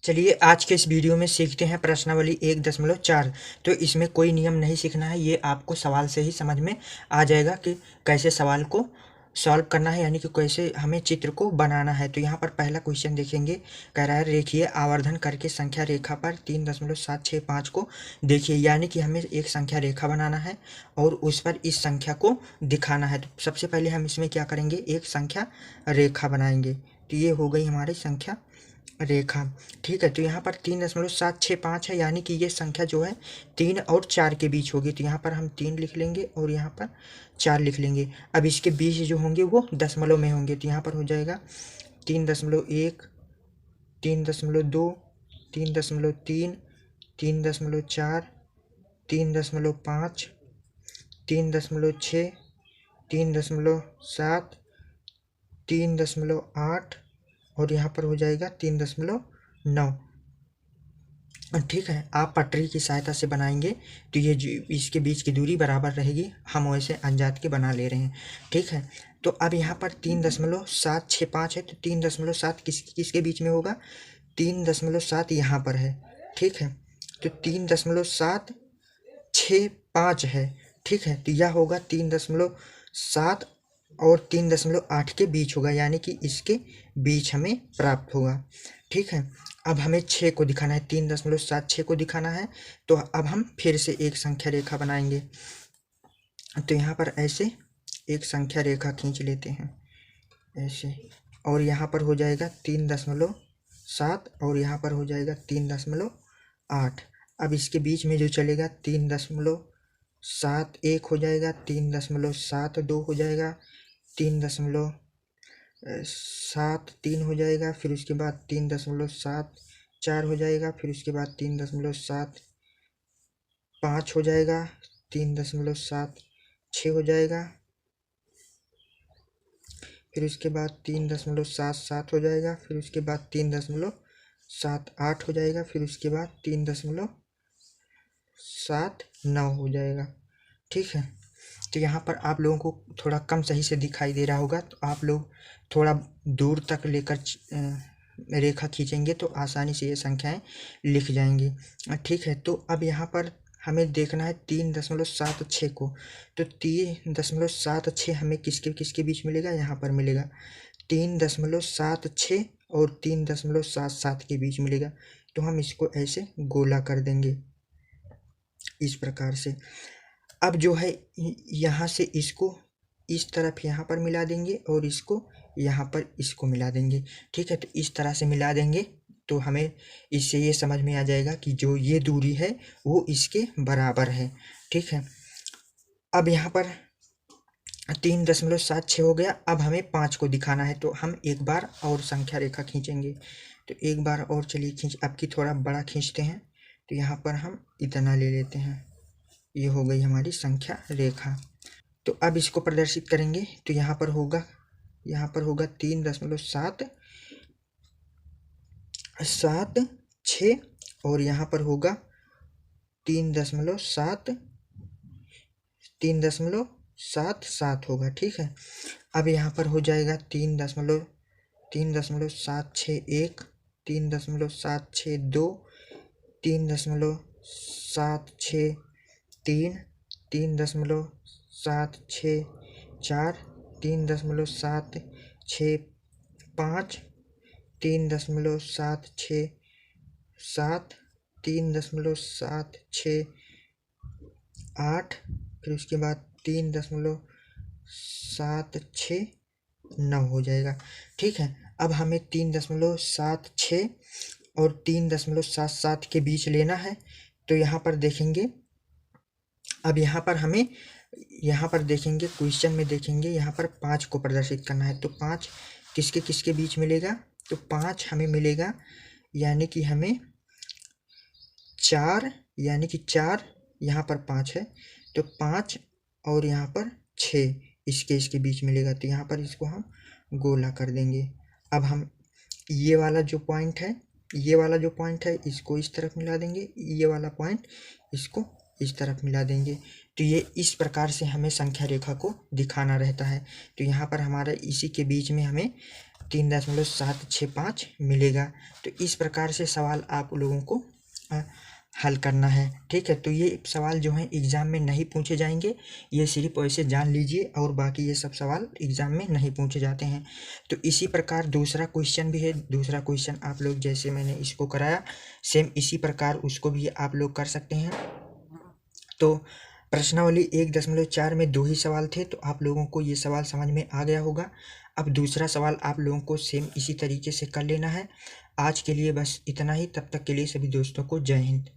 चलिए आज के इस वीडियो में सीखते हैं प्रश्नावली 1.4। तो इसमें कोई नियम नहीं सीखना है, ये आपको सवाल से ही समझ में आ जाएगा कि कैसे सवाल को सॉल्व करना है, यानी कि कैसे हमें चित्र को बनाना है। तो यहाँ पर पहला क्वेश्चन देखेंगे, कह रहा है रेखीय आवर्धन करके संख्या रेखा पर 3.765 को देखिए, यानी कि हमें एक संख्या रेखा बनाना है और उस पर इस संख्या को दिखाना है। तो सबसे पहले हम इसमें क्या करेंगे, एक संख्या रेखा बनाएंगे। तो ये हो गई हमारी संख्या रेखा। ठीक है, तो यहाँ पर 3.765 है, यानी कि ये संख्या जो है 3 और 4 के बीच होगी। तो यहाँ पर हम 3 लिख लेंगे और यहाँ पर 4 लिख लेंगे। अब इसके बीच जो होंगे वो दशमलव में होंगे। तो यहाँ पर हो जाएगा 3.1, 3.2, 3.3, 3.4, 3.5, 3.6, 3.7, 3.8 और यहाँ पर हो जाएगा 3.9। ठीक है, आप पटरी की सहायता से बनाएंगे तो ये इसके बीच की दूरी बराबर रहेगी। हम वैसे अनजात के बना ले रहे हैं। ठीक है, तो अब यहाँ पर 3.765 है, तो 3.7 किसके बीच में होगा, 3.7 यहाँ पर है। ठीक है, तो 3.765 है। ठीक है, तो यह होगा 3.7 और 3.8 के बीच होगा, यानी कि इसके बीच हमें प्राप्त होगा। ठीक है, अब हमें 6 को दिखाना है, 3.76 को दिखाना है। तो अब हम फिर से एक संख्या रेखा बनाएंगे। तो यहाँ पर ऐसे एक संख्या रेखा खींच लेते हैं ऐसे, और यहाँ पर हो जाएगा 3.7 और यहाँ पर हो जाएगा 3.8। अब इसके बीच में जो चलेगा 3.71 हो जाएगा, 3.72 हो जाएगा, 3.73 हो जाएगा, फिर उसके बाद 3.74 हो जाएगा, फिर उसके बाद 3.75 हो जाएगा, 3.76 हो जाएगा, फिर उसके बाद 3.77 हो जाएगा, फिर उसके बाद 3.78 हो जाएगा, फिर उसके बाद 3.79 हो जाएगा। ठीक है, तो यहाँ पर आप लोगों को थोड़ा कम सही से दिखाई दे रहा होगा, तो आप लोग थोड़ा दूर तक लेकर रेखा खींचेंगे तो आसानी से ये संख्याएं लिख जाएंगी। ठीक है, तो अब यहाँ पर हमें देखना है 3.76 को। तो 3.76 हमें किसके किसके बीच मिलेगा, यहाँ पर मिलेगा 3.76 और 3.77 के बीच मिलेगा। तो हम इसको ऐसे गोला कर देंगे इस प्रकार से। अब जो है यहाँ से इसको इस तरफ यहाँ पर मिला देंगे और इसको यहाँ पर इसको मिला देंगे। ठीक है, तो इस तरह से मिला देंगे तो हमें इससे ये समझ में आ जाएगा कि जो ये दूरी है वो इसके बराबर है। ठीक है, अब यहाँ पर 3.76 हो गया। अब हमें 5 को दिखाना है, तो हम एक बार और संख्या रेखा खींचेंगे। तो एक बार और चलिए अब की थोड़ा बड़ा खींचते हैं। तो यहाँ पर हम इतना ले लेते हैं, ये हो गई हमारी संख्या रेखा। तो अब इसको प्रदर्शित करेंगे। तो यहाँ पर होगा 3.76 और यहाँ पर होगा 3.77 होगा। ठीक है, अब यहाँ पर हो जाएगा 3.761, 3.762, 3.763, 3.764, 3.765, 3.767, 3.768, फिर उसके बाद 3.769 हो जाएगा। ठीक है, अब हमें 3.76 और 3.77 के बीच लेना है। तो यहाँ पर देखेंगे, अब यहाँ पर हमें देखेंगे क्वेश्चन में देखेंगे यहाँ पर 5 को प्रदर्शित करना है। तो 5 किसके किसके बीच मिलेगा, तो 5 हमें मिलेगा, यानी कि हमें 4, यानी कि 4 यहाँ पर 5 है, तो 5 और यहाँ पर 6 इसके बीच मिलेगा। तो यहाँ पर इसको हम गोला कर देंगे। अब हम ये वाला जो पॉइंट है इसको इस तरफ मिला देंगे, ये वाला पॉइंट इसको इस तरफ मिला देंगे। तो ये इस प्रकार से हमें संख्या रेखा को दिखाना रहता है। तो यहाँ पर हमारा इसी के बीच में हमें 3.765 मिलेगा। तो इस प्रकार से सवाल आप लोगों को हल करना है, ठीक है। तो ये सवाल जो हैं एग्ज़ाम में नहीं पूछे जाएंगे, ये सिर्फ ऐसे जान लीजिए, और बाकी ये सब सवाल एग्ज़ाम में नहीं पूछे जाते हैं। तो इसी प्रकार दूसरा क्वेश्चन भी है। दूसरा क्वेश्चन आप लोग जैसे मैंने इसको कराया, सेम इसी प्रकार उसको भी आप लोग कर सकते हैं। तो प्रश्नावली 1.4 में 2 ही सवाल थे, तो आप लोगों को ये सवाल समझ में आ गया होगा। अब दूसरा सवाल आप लोगों को सेम इसी तरीके से कर लेना है। आज के लिए बस इतना ही। तब तक के लिए सभी दोस्तों को जय हिंद।